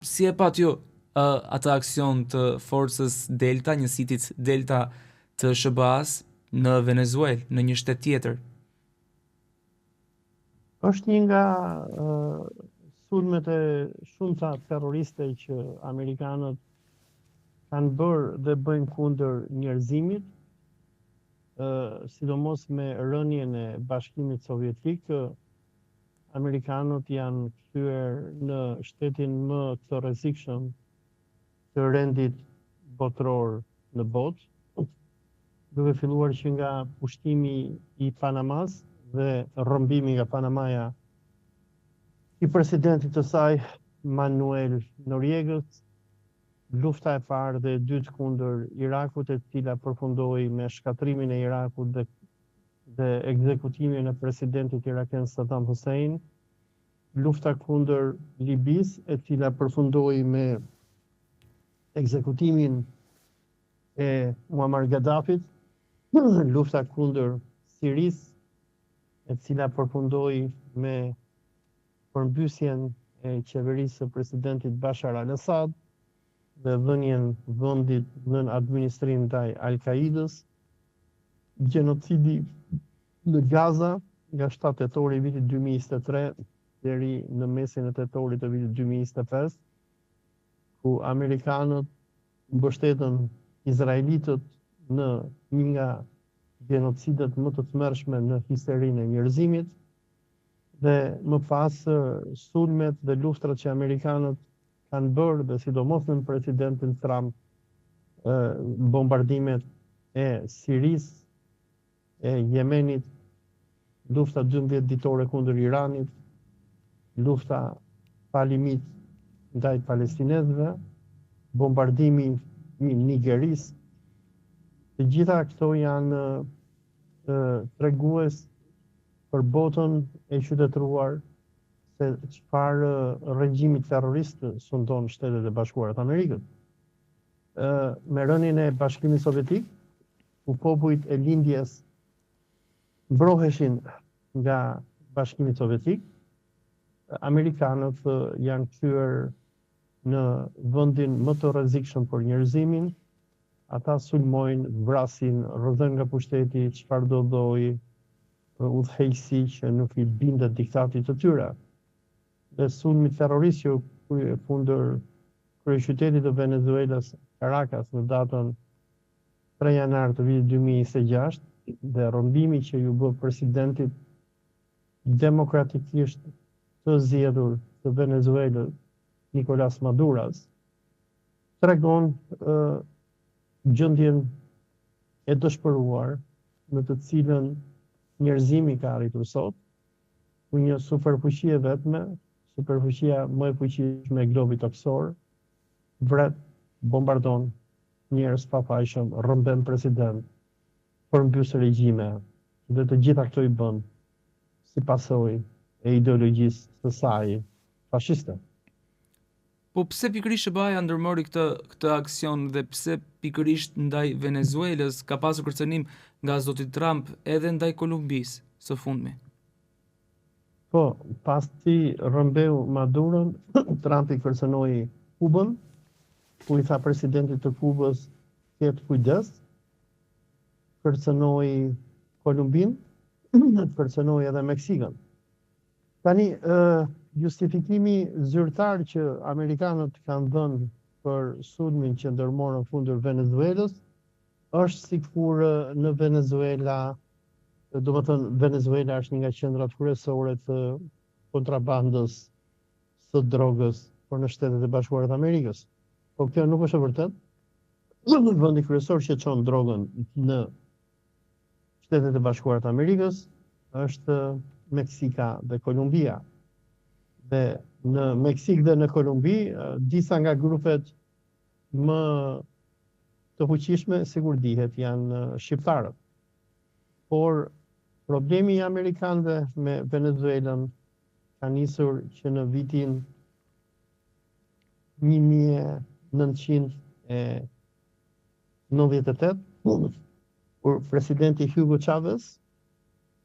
Si e pat ju atë aksion të forcës Delta, njësitit Delta të SBA-s në Venezuelë, në një shtet tjetër? Është një nga sulmet e shumëta terroriste që amerikanët kanë bërë dhe bëjnë kundër njerëzimit, sidomos me rënien e Bashkimit Sovjetik. Amerikanët janë kthyer në shtetin më të rrezikshëm të rendit botror në botë, duke filluar që nga pushtimi i Panamas dhe rrëmbimi nga Panamaja i presidentit të saj Manuel Noriegës, lufta e parë dhe e dytë kundër Irakut, e cila përfundoi me shkatrimin e Irakut dhe ekzekutimin e presidentit irakian Saddam Hussein, lufta kundër Libis, e cila përfundoi me ekzekutimin e Muammar Gaddafit, lufta kundër Siris, e cila përfundoi me përmbysjen e qeverisë së presidentit Bashar al-Assad dhe dhënien vendit nën administrim ndaj Al-Qaidës, gjenocidi në Gaza nga 7 tetori i vitit 2023 deri në mesin e tetorit të vitit 2025, ku amerikanët mbështetën izraelitët në një nga gjenocidet më të tmerrshme në historinë e njerëzimit, dhe më pas sulmet dhe luftrat që amerikanët kanë bërë, dhe sidomos në presidentin Trump, bombardimet e Siris, e Jemenit, lufta 12 ditore kundër Iranit, lufta pa limit ndaj palestinezëve, bombardimi i Nigeris. Të gjitha këto janë tregues për botën e qytetëruar se çfarë regjimi terrorist sundon Shtetet e Bashkuara të Amerikës. Me rënien e Bashkimit Sovjetik, ku popujt e lindjes mbroheshin nga Bashkimi Sovjetik, amerikanët janë kthyer në vendin më të rrezikshëm për njerëzimin. Ata sulmojnë, vrasin, rrëdhën nga pushteti çfarëdo lloji udhëheqësi që nuk i bindet diktatit të tyre. Dhe sulmi terrorist që kundër kryeqytetit të Venezuelës, Caracas, në datën 3 janar të vitit 2026, dhe rrëmbimi që ju bë presidentit demokratikisht të zgjedhur të Venezuelës, Nicolas Maduras, tregon gjendjen e dëshpëruar në të cilën njerëzimi ka arritur sot, ku një superfuqi e vetme, superfuqia më e fuqishme e globit toksor, vret, bombardon njerëz pafajshëm, rrëmben president, përmbys regjime, dhe të gjitha këto i bën si pasojë e ideologjisë së saj fashiste. Po pse pikërisht SBA-ja ndërmori këtë aksion dhe pse pikërisht ndaj Venezuelës ka pasur kërcënim nga zoti Trump edhe ndaj Kolumbisë së fundmi? Po, pasi rrëmbeu Maduron, Trumpi kërcënoi Kubën, ku i tha presidentit të Kubës ketë kujdes, kërcënoi Kolumbinë, kërcënoi edhe Meksikën. Tani, justifikimi zyrtar që amerikanët kanë dhënë për sulmin që ndërmorën kundër Venezuelës është sikur në Venezuela, domethënë Venezuela është një nga qendrat kryesore të kontrabandës së drogës për në Shtetet e Bashkuara të Amerikës. Po kjo nuk është e vërtetë. Vendi kryesor që çon drogën në Shtetet e Bashkuara të Amerikës është Meksika dhe Kolumbia. Dhe në Meksik dhe në Kolumbi, disa nga grupet më të fuqishme, sikur dihet, janë shqiptarët. Por problemi i amerikanëve me Venezuelën ka nisur që në vitin 1998, kur presidenti Hugo Chavez,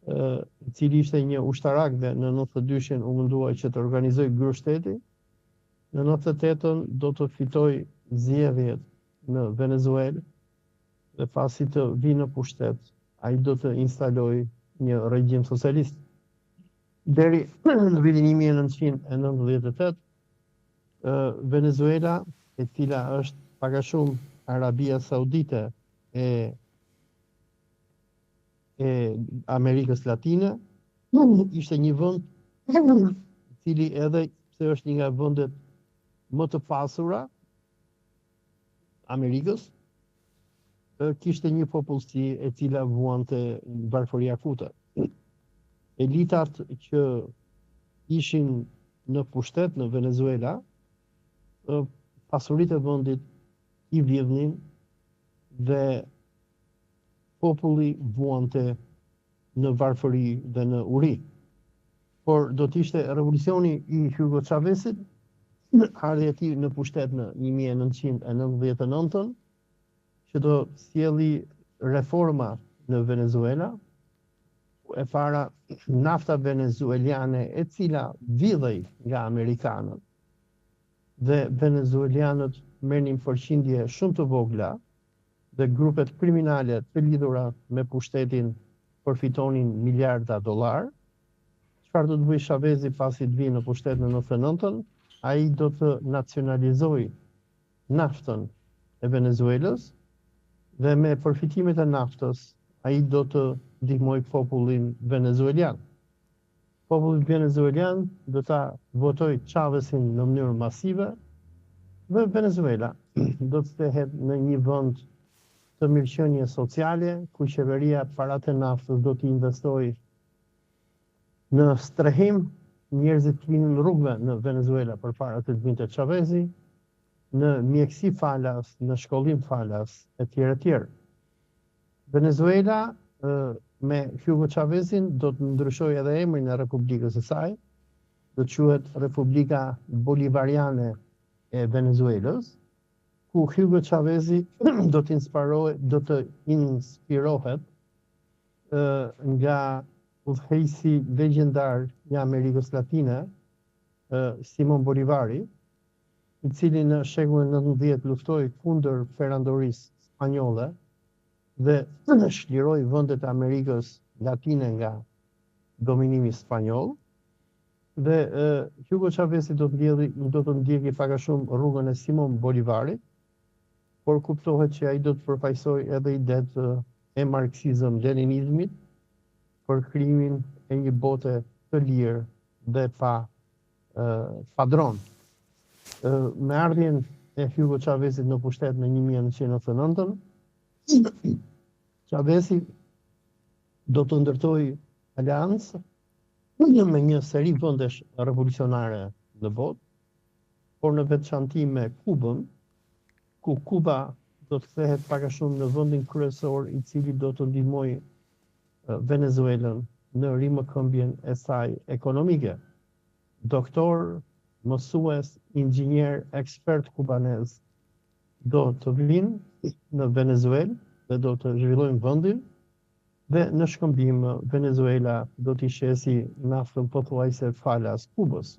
i cili ishte një ushtarak dhe në 92-shin u mundua që të organizoj grushteti, në 98-ën do të fitoj zgjedhjet në Venezuelë dhe pasi të vinë në pushtet, ai do të instaloj një regjim socialist. Deri në vitin 1998, Venezuela, e cila është pak a shumë Arabia Saudite e Amerikës Latine, ishte një vend i cili edhe pse është një nga vendet më të pasura Amerikës, kishte një popullsi e cila vuante varfëri akute. Elitat që ishin në pushtet në Venezuela, pasuritë e vendit i vjedhnin dhe populli vuante në varfëri dhe në uri. Por do të ishte revolucioni i Hugo Chavezit, ardhja e tij në pushtet në 1999, që do sjelli reforma në Venezuela. E para, nafta venezueliane e cila vidhej nga amerikanët dhe venezuelianët merrnin përqindje shumë të vogla dhe grupet kriminale të lidhura me pushtetin përfitonin miliarda dollar. Çfarë do të bëjë Chavezi pasi të vinë në pushtet në 99-ën? Ai do të nacionalizojë naftën e Venezuelës dhe me përfitimet e naftës ai do të ndihmoj popullin venezuelian. Populli venezuelian do ta votoj Chavezin në mënyrë masive dhe Venezuela do të kthehet në një vend të mirëqenie sociale, ku qeveria paratë e naftës do të investojë në strehim, njerëzit të vinë në rrugëve në Venezuela përpara të vinte Chavezi, në mjeksi falas, në shkollim falas, etj. etj. Venezuela me Hugo Chavezin do të ndryshojë edhe emrin e republikës së saj, do të quhet Republika Bolivariane e Venezuelës, ku Hugo Chavezi do të inspirohet nga udhëheqësi legjendar i Amerikës Latine, Simon Bolivari, i cili në shekullin 19 luftoi kundër perandorisë spanjolle dhe shliroi vendet e Amerikës Latine nga dominimi spanjoll. Dhe Hugo Chavezi do të ndjeki pak a shumë rrugën e Simon Bolivarit, por kuptohet që ai do të përfaqësojë edhe idetë e marksizëm-leninizmit për krijimin e një bote të lirë dhe pa dron. Me ardhjen e Hugo Chavezit në pushtet në 1999, Chavezi do të ndërtojë aleancë me një seri vendesh revolucionare në botë, por në veçanti me Kubën, ku Kuba do të kthehet pak a shumë në vendin kryesor i cili do të ndihmojë Venezuelën në rimëkëmbjen e saj ekonomike. Doktor, mësues, inxhinier, ekspert kubanez do të vinë në Venezuelë dhe do të zhvillojnë vendin, dhe në shkëmbim Venezuela do t'i shesi naftën pothuajse falas Kubës.